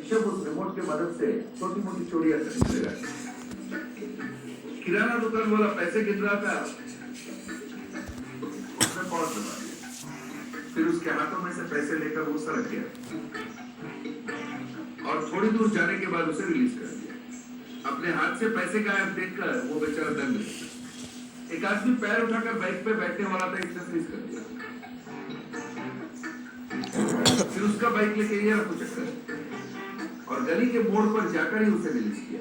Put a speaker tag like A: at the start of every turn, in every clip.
A: ऋषभ उस रिमोट के मदद से छोटी मोटी चोरियां करने लगा। किराना दुकान वाला पैसे गिन रहा था, उसने पॉज दबा दिया। फिर उसके हाथों में से पैसे लेकर वो सड़क गया और थोड़ी दूर जाने के बाद उसे रिलीज कर दिया। अपने हाथ से पैसे गायब देखकर वो बेचारा दंग गया। एक आदमी पैर उठाकर बाइक पे बैठने वाला था, इसने फ्रीज कर दिया। फिर उसका बाइक लेके ये रखो चक्कर और गली के मोड़ पर जाकर ही उसे रिलीज किया।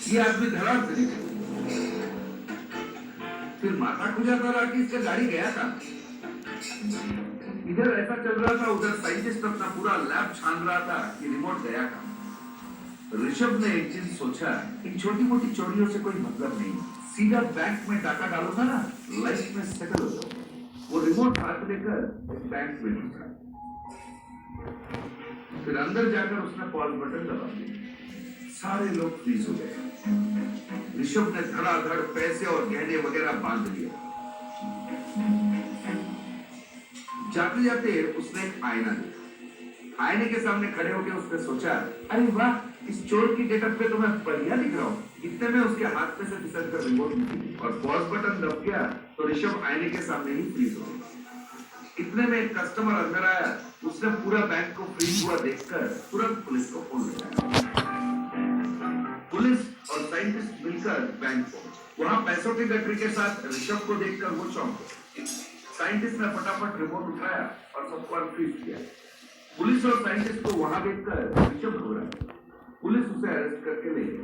A: ये आदमी धड़ाम से निकला। फिर माथा खुजाता रहा कि इसका गाड़ी गया था। इधर ऐसा चल रहा था, उधर साइंटिस्ट अपना पूरा लैब छान रहा था कि रिमोट गया कहां। ऋषभ ने एक चीज सोचा, इन छोटी मोटी चोरियों से कोई मतलब नहीं, सीधा बैंक में डाका डालूंगा ना, लाइफ में सेटल हो जाऊंगा। वो रिमोट हाथ लेकर बैंक में घुसा। फिर अंदर जाकर उसने पॉज बटन दबा दिया। सारे लोग फ्रीज हो गए। ऋषभ ने धड़ाधड़ पैसे और गहने वगैरह बांध लिया। जाते जाते उसने एक आईना देखा। आईने के सामने खड़े होकर उसने सोचा, अरे वाह, इस चोर की गेटअप पे तो मैं बढ़िया दिख रहा हूँ। इतने में उसके हाथ में से फिसल कर रिमोट निकली और पॉज बटन दब गया तो ऋषभ आईने के सामने ही फ्रीज हो गया। इतने में एक कस्टमर अंदर आया। उसने पूरा बैंक को फ्रीज हुआ देखकर तुरंत पुलिस को फोन लगाया। पुलिस और साइंटिस्ट मिलकर बैंक पहुंचे। वहां पैसों की गठरी के साथ ऋषभ को देखकर वो चौंक गए। साइंटिस्ट ने फटाफट रिमोट उठाया और सबको अनफ्रीज किया। पुलिस और साइंटिस्ट को वहां देखकर ऋषभ घबरा। पुलिस उसे अरेस्ट करके ले गई।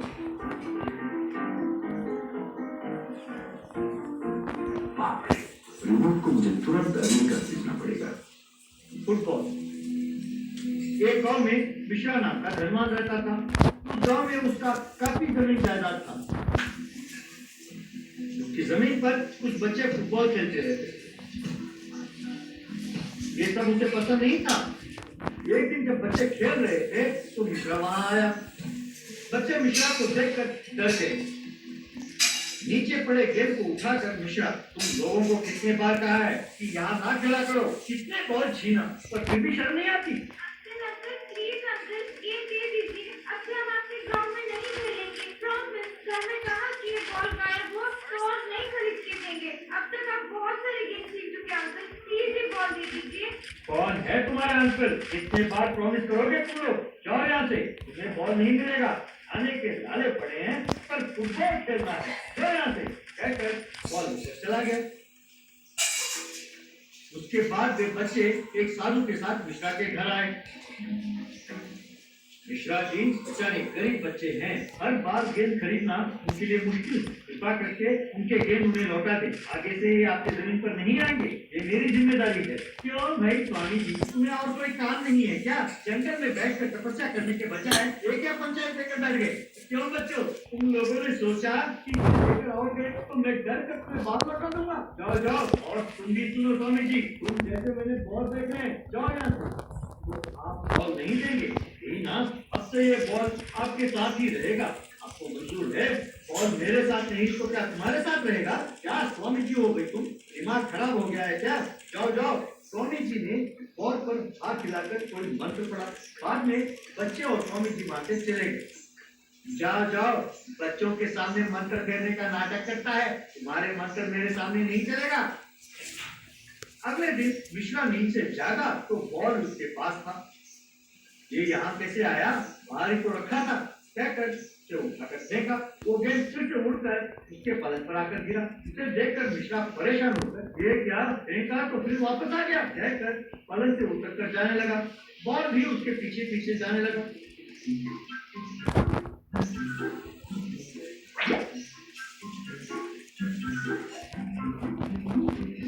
A: रिमोट को मुझे तुरंत अमेरिका भेजना पड़ेगा।
B: फुटबॉल। एक गांव में मिश्रा नाम का धनवान रहता था। गांव में उसका काफी जमीन जायदाद था। उसकी जमीन पर कुछ बच्चे फुटबॉल खेलते रहते। ये सब उसे पसंद नहीं था। एक दिन जब बच्चे खेल रहे थे तो मिश्रा वहां आया। बच्चे मिश्रा को देखकर डर गए। नीचे पड़े गेंद को उठाकर मिश्रा, तुम लोगों को कितने बार कहा है कि यहाँ ना खेला करो, कितने बॉल छीना, पर फिर भी शर्म नहीं आती।
C: अंकल प्लीज अंकल, ये दे दीजिए। अब से हम आपके ग्राउंड में नहीं खेलेंगे। प्रॉमिस। सर ने कहा कि ये बॉल गायब हो तो और नहीं खरीद के देंगे। अब तक आप बहुत सारे गेम सीख चुके हैं अंकल, प्लीज ये बॉल दे दीजिए।
B: कौन है तुम्हारा अंकल? कितने बार प्रॉमिस करोगे तुम लोग? जाओ यहाँ से, तुम्हें बॉल नहीं मिलेगा। आने के लाले पड़े हैं पर फुटबॉल खेलना है। जाओ यहाँ से, कहकर बॉल लेकर चला गया। उसके बाद वे बच्चे एक साधु के साथ मिश्रा के घर आए। मिश्रा जी बेचारे गरीब बच्चे हैं, हर बार गेंद खरीदना उनके लिए मुश्किल। कृपा करके उनके गेंद उन्हें लौटा दें। आगे से ये आपके जमीन पर नहीं आएंगे, ये मेरी जिम्मेदारी है। क्यों भाई स्वामी जी, तुम्हें और कोई काम नहीं है क्या? जंगल में बैठकर तपस्या करने के बजाय एक क्या पंचायत लेकर बैठ गए? क्यों बच्चों, तुम लोगों ने सोचा कि लेकर आओगे तो मैं डर कर तुम्हें बात लौटा दूंगा? जाओ जाओ, और तुम भी सुनो स्वामी जी, तुम जैसे मैंने बहुत देख रहे हैं, जाओ यहाँ से। आप बॉल नहीं देंगे, यही ना? अब से ये बॉल आपके साथ ही रहेगा। आपको मंजूर है? बॉल मेरे साथ नहीं तो क्या तुम्हारे साथ रहेगा? क्या स्वामी जी हो गई तुम? दिमाग खराब हो गया है क्या? जाओ जाओ। स्वामी जी ने बॉल पर हाथ हिलाकर कोई मंत्र पढ़ा। बाद में बच्चे और स्वामी जी वहां से चले गए। जाओ जाओ, बच्चों के सामने मंत्र कहने का नाटक करता है, तुम्हारे मंत्र मेरे सामने नहीं चलेगा। अगले दिन मिश्रा नींद से जागा तो बॉल उसके पास था। ये यहाँ कैसे आया? बाहर ही तो रखा था, कहकर उसे उठाकर देखा। वो गेंद फिर से उड़कर उसके पलंग पर आकर गिरा। इसे देखकर मिश्रा परेशान होकर, ये क्या, देखा तो फिर वापस आ गया, कहकर पलंग से उतर कर जाने लगा। बॉल भी उसके पीछे पीछे जाने लगा।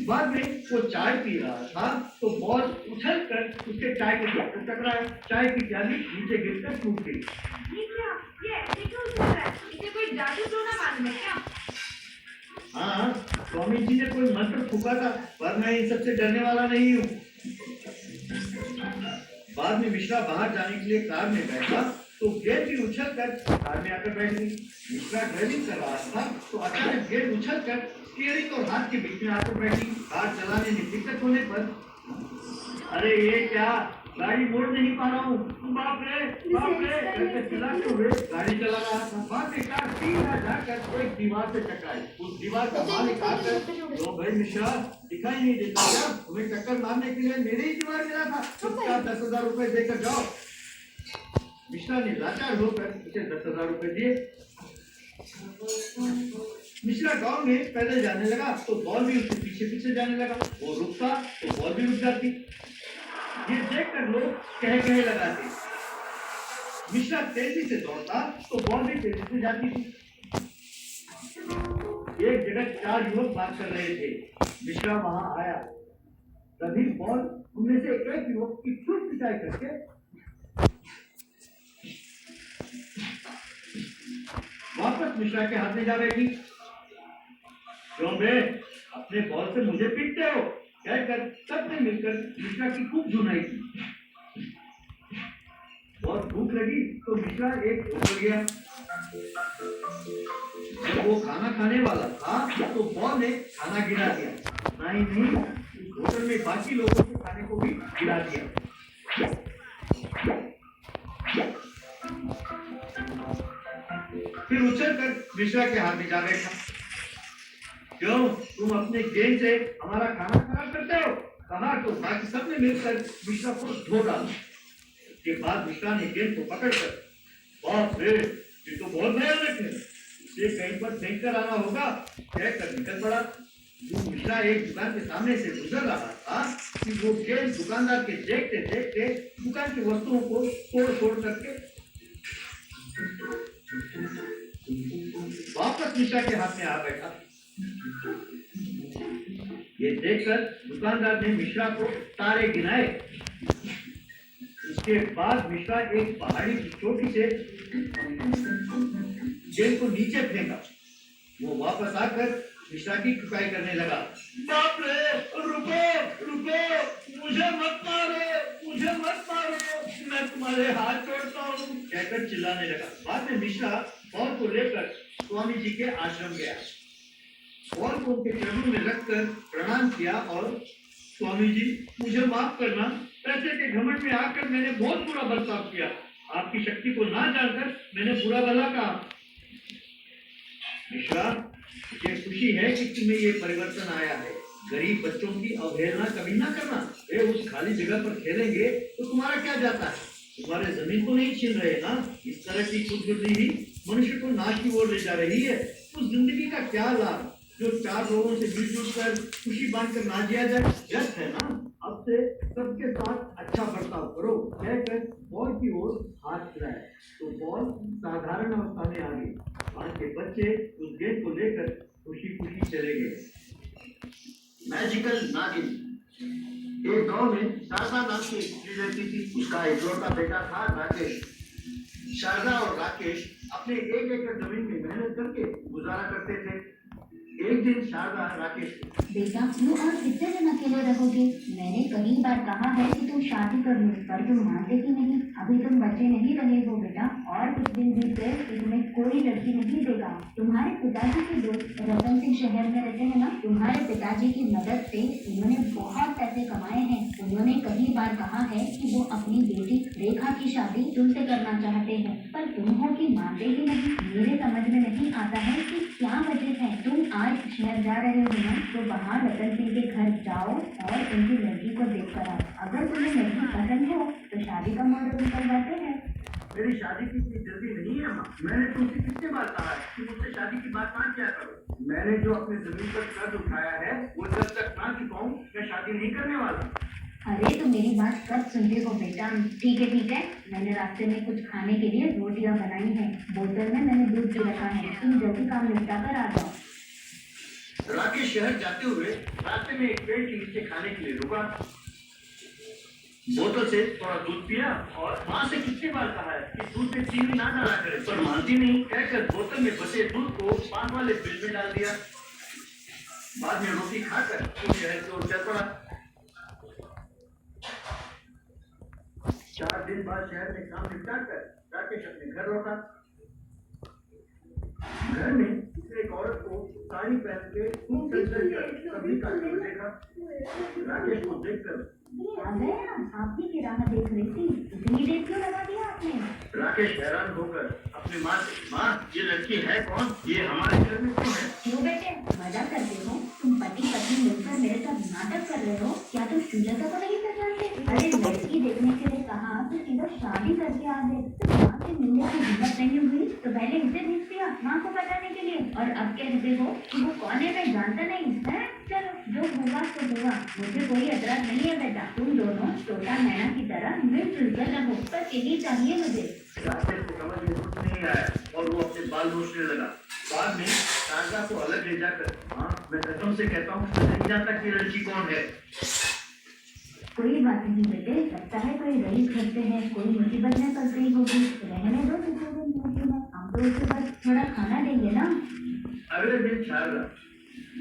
B: बाद में वो चाय पी रहा था तो बॉल उछलकर उसके चाय के कप से टकराया। चाय की प्याली नीचे गिरकर टूट गई।
C: ये क्या? ये ऐसे क्यों हो रहा है? इसे कोई जादू टोना मालूम है क्या?
B: हाँ, स्वामी जी ने कोई मंत्र फूका था, पर मैं इन सबसे डरने वाला नहीं हूँ। बाद में मिश्रा बाहर जाने के लिए कार में बैठा तो गेंद भी उछलकर कार में आकर बैठ गई। मिश्रा ड्राइविंग कर रहा था तो अचानक गेंद उछलकर स्टीयरिंग और हाथ के बीच में आकर बैठी। कार चलाने में दिक्कत होने पर, अरे ये क्या, गाड़ी मोड़ नहीं पा रहा हूँ। बाप रे करके चिल्लाते हुए गाड़ी चला रहा था। बाप रे कार सीधा जाकर एक दीवार से टकराई। उस दीवार का मालिक आकर, तो भाई मिश्रा दिखाई नहीं देता क्या? तुम्हें टक्कर मारने के लिए मेरे ही दीवार मिला था। चुपचाप 10,000 रुपए देकर जाओ। मिश्रा ने लाचार होकर उसे 10,000 रुपए दिए। मिश्रा गांव में पैदल जाने लगा तो बॉल भी उसके पीछे पीछे जाने लगा। वो रुकता तो बॉल भी रुक जाती। ये देखकर लोग कह लगाते। मिश्रा तेजी से दौड़ता तो बॉल भी तेजी से जाती थी। एक जगह 4 युवक बात कर रहे थे। मिश्रा वहां आया, तभी बॉल उनमें से एक युवक की खूब पिटाई करके वापस मिश्रा के हाथ में जा बैठी। क्यों बे, अपने बॉल से मुझे पीटते हो? कहकर सबने मिलकर मिश्रा की खूब धुनाई की। बहुत भूख लगी तो मिश्रा एक होटल गया। जब वो खाना खाने वाला था तो बॉल ने खाना गिरा दिया। नहीं, उस होटल में बाकी लोगों के खाने को भी गिरा दिया। फिर उछलकर मिश्रा के हाथ में जा बैठा। क्यों, तुम अपने गेंद से हमारा खाना खराब करते हो? कहा तो बाकी सबने मिलकर मिश्रा को धो डाला। उसके बाद मिश्रा ने गेंद को पकड़कर, बाप रे ये तो बहुत भयानक है, इसे कहीं पर फेंक कर आना होगा, कहकर निकल पड़ा। जो मिश्रा एक दुकान के सामने से गुजर रहा था कि वो गेंद दुकानदार के देखते देखते दुकान की वस्तुओं को तोड़ करके वापस मिश्रा के हाथ में आ बैठा। ये देखकर दुकानदार ने मिश्रा को तारे गिनाए। उसके बाद मिश्रा एक पहाड़ी की चोटी से गेंद को नीचे फेंका। वो वापस आकर मिश्रा की कुटाई करने लगा। बाप रे, रुको, मुझे मत मारो, मैं तुम्हारे हाथ जोड़ता हूँ, कहकर चिल्लाने लगा। बाद में मिश्रा बॉल को लेकर स्वामी जी के आश्रम गया। बॉल को उनके चरणों में रखकर प्रणाम किया और स्वामी जी मुझे माफ करना, पैसे के घमंड में आकर मैंने बहुत बुरा बर्ताव किया। आपकी शक्ति को ना जानकर मैंने बुरा भला कहा। मिश्रा, मुझे खुशी है कि तुम्हें ये परिवर्तन आया है। गरीब बच्चों की अवहेलना कभी ना करना। वे उस खाली जगह पर खेलेंगे तो तुम्हारा क्या जाता है? तुम्हारे जमीन को नहीं छीन रहे ना। इस तरह की खुदगर्जी ही मनुष्य को नाश की ओर ले जा रही है। उस जिंदगी का क्या लाभ जो 4 लोगों से मिलजुल कर खुशी बांटकर ना जिया जाए? व्यर्थ है ना। अब से सबके साथ अच्छा बर्ताव करो, कहकर बॉल की ओर हाथ फिराया तो बॉल साधारण अवस्था में आ गई। वहां के बच्चे उस गेंद को लेकर खुशी खुशी चले गए। मैजिकल नागिन। एक गांव में शारदा नाम की एक स्त्री रहती थी। उसका इकलौता बेटा था राकेश। शारदा और राकेश अपने 1 एकड़ जमीन में मेहनत करके गुजारा करते थे। एक दिन शारदा राकेश,
D: बेटा तुम और कितने दिन अकेले रहोगे? मैंने कई बार कहा है कि तुम शादी कर लो, पर तुम मानते ही नहीं। अभी तुम बच्चे नहीं रहे हो बेटा, और कुछ दिन बीत गए तो तुम्हें कोई लड़की नहीं देगा। तुम्हारे पिताजी के दोस्त रतन सिंह शहर में रहते हैं ना, तुम्हारे पिताजी की मदद से उन्होंने बहुत पैसे कमाए हैं। उन्होंने कई बार कहा है कि वो अपनी बेटी रेखा की शादी तुमसे करना चाहते हैं, पर तुम हो कि मानते ही नहीं। मेरे समझ में नहीं आता है कि क्या वजह है। तुम आज शहर जा रहे हो ना, तो वहाँ रतन सिंह के घर जाओ और उनकी लड़की को देख कर आओ। अगर तुम्हें लड़की पसंद हो तो शादी का मुहूर्त निकलवाते हैं।
B: मेरी शादी की इतनी जल्दी नहीं है माँ। मैंने तुमसे कितने बार कहा है कि मुझसे शादी की बात ना किया करो। मैंने जो अपने जमीन पर कर्ज उठाया है वो जब तक ना चुकाऊं मैं शादी नहीं करने वाला।
D: अरे तो मेरी बात कब सुनते हो बेटा? ठीक है, मैंने रास्ते में कुछ खाने के लिए रोटियां बनाई हैं। बोतल में मैंने दूध भी रखा है। तुम जल्दी काम निपटा कर आ जाओ।
B: राकेश शहर जाते हुए रास्ते में एक पेड़ के नीचे खाने के लिए रुका। बोतल से थोड़ा दूध पिया और माँ से कितने बार कहा है कि दूध में चीनी ना डाला करे, पर मानती नहीं। कहकर बोतल में बचे दूध को पान वाले बिल में डाल दिया। बाद में रोटी खाकर वो शहर की ओर चल पड़ा। 4 दिन बाद शहर में काम निपटा कर राकेश अपने घर लौटा। घर में एक औरत को साड़ी पहन के खूब सज-धज कर सब्जी काटते हुए देखा। राकेश को देखकर
D: आ गए आप ही की राह देख रही थी, इतनी देर क्यों लगा दिया आपने?
B: राकेश हैरान होकर अपनी माँ से, माँ ये लड़की है कौन, ये हमारे घर में क्यों है?
D: क्यों बेटे मजा करते हो? तुम पति पत्नी मिलकर मेरे साथ नाटक कर रहे हो? क्या तुम सुजाता को नहीं पहचानते? अरे लड़की देखने के लिए कहा तो सीधा शादी करके आ गए। तो माँ से मिलने की हिम्मत नहीं हुई तो पहले इसे भेज दिया माँ को बताने के लिए, और अब कहते हो कि वो कौन है मैं जानता नहीं है। चलो जो हुआ तो हुआ, मुझे कोई एतराज नहीं है बेटा। तुम दोनों तोता मैना की तरह मिलजुल कर रहो, बस यही चाहिए मुझे।
B: राकेश को समझ में कुछ नहीं आया और वो अपने बाल नोचने लगा। बाद में शारदा को अलग ले जाकर, हाँ मैं कसम से कहता हूँ मैं नहीं जानता कि लड़की कौन है।
D: कोई बात नहीं बेटे, लगता है कोई रईस घर से है, कोई मुसीबत में फंस गई होगी। रहने दो हम तो उसके बाद थोड़ा खाना देंगे ना।
B: अगले दिन शारदा,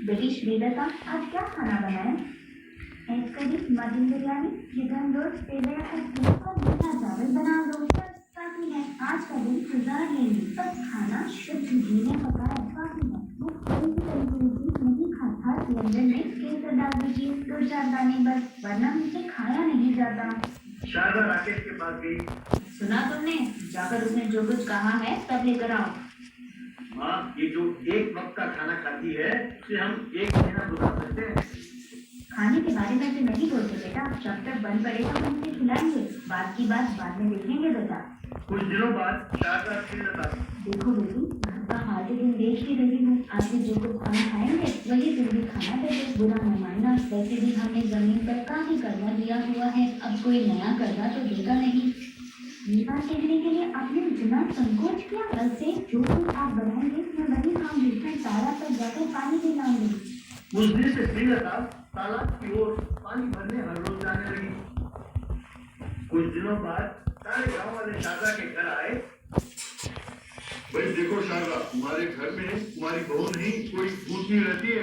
D: बेटी श्रीलता आज क्या खाना बनाए? Egg curry, mutton biryani, chicken roast, favourite और मीठा चावल बना दो। काफी है, आज का दिन गुजार लेंगे। सब खाना शुद्ध घी में पकाया, काफी है। वो कोई भी तरीके की चीज नहीं खाता। सिलेंडर में केसर डाल दीजिए, 2-4 दाने बस, वरना मुझसे खाया नहीं जाता।
B: शारदा राकेश के पास गई।
D: सुना तुमने? जाकर उसने जो कुछ कहा है सब लेकर आओ।
B: माँ ये जो एक वक्त का खाना खाती है उसे हम एक महीना गुजार सकते हैं।
D: खाने के बारे में तो नहीं बोलते बेटा, जब तक बन पड़ेगा हम उसे खिलाएंगे, बात की बात बाद में देखेंगे बेटा।
B: कुछ दिनों बाद शारदा श्रीलता,
D: देखो बेटी, घर का हाल तो तुम देख ही रही हो। आज से जो कुछ हम खाएंगे वही तुम भी खाना दे दो, बुरा न मानना। वैसे भी हमने जमीन पर काफी कर्जा दिया हुआ है, अब कोई नया कर्जा तो देगा नहीं। ये बात कहने के लिए आपने इतना संकोच किया? कल से जो कुछ आप बनाएंगे मैं वही खाऊंगी, मैं तालाब पर जाकर पानी भी लाऊंगी।
B: उस दिन से श्रीलता तालाब की ओर पानी भरने हर रोज जाने लगी। कुछ दिनों बाद सारे गांव वाले शारदा के घर आए।
A: भाई देखो शारदा, तुम्हारे घर में तुम्हारी बहू नहीं कोई भूतनी रहती है।